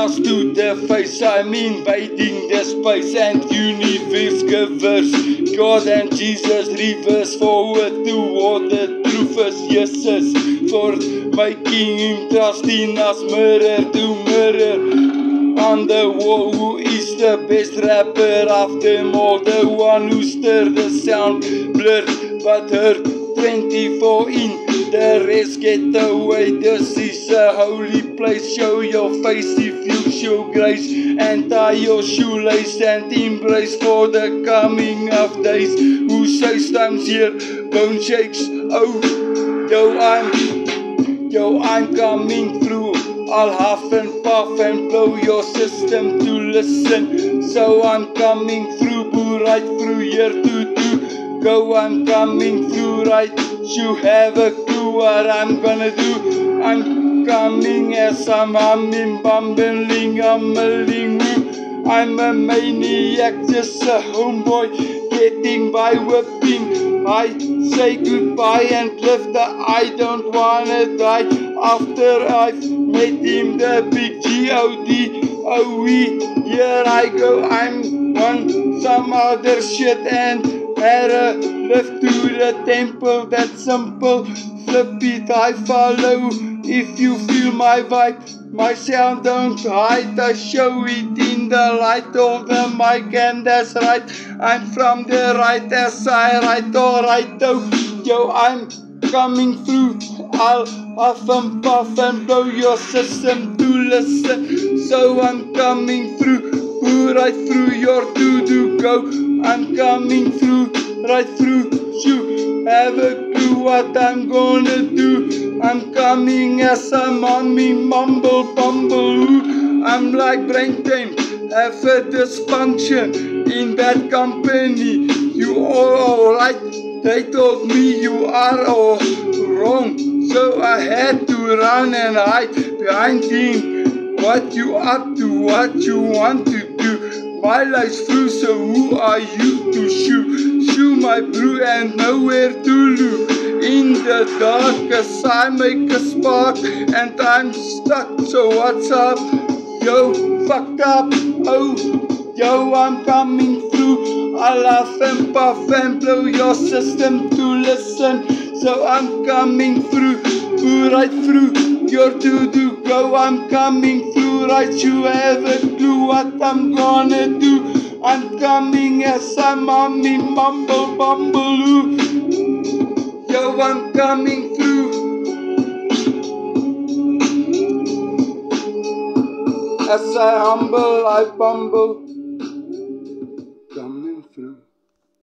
Stars to the face, I'm invading the space and universe givers. God and Jesus reverse forward toward the truth is Jesus. For making him trust in us, mirror to mirror. On the wall, who is the best rapper of them all? The one who stirred the sound, blurred but heard 24 in. The rest get away. This is a holy place. Show your face if you show grace, and tie your shoelace and embrace for the coming of days. Who says time's here? Bone shakes. Oh, yo, I'm coming through. I'll huff and puff and blow your system to listen. So I'm coming through, boo, right through here to go. I'm coming through, right? You have a clue what I'm gonna do. I'm coming as I'm humming, bumbling, humbling. I'm a maniac, just a homeboy, getting by whipping. I say goodbye and live the I don't wanna die. After I've met him, the big G-O-D. Oh, here I go, I'm on some other shit and had a lift to the temple. That's simple, flip it, I follow. If you feel my vibe, my sound don't hide. I show it in the light of the mic, and that's right. I'm from the right as I write, alright though. Yo, I'm coming through. I'll huff and puff and blow your system to listen. So I'm coming through, right through your do go. I'm coming through, right through you. Have a clue what I'm gonna do. I'm coming as I'm on me, mumble, bumble. I'm like brain tame, have a dysfunction in bad company. You are alright, they told me you are all wrong. So I had to run and hide behind him. What you up to, what you want to do. My life's through, so who are you to shoo my brew and nowhere to lose. In the dark as I make a spark and I'm stuck, so what's up? Yo, fucked up, oh, yo, I'm coming through. I laugh and puff and blow your system to listen. So I'm coming through, right through your do go. I'm coming through, right, you have a clue what I'm gonna do. I'm coming as I'm on me, mumble, bumble. Yo, I'm coming through. As I humble, I bumble.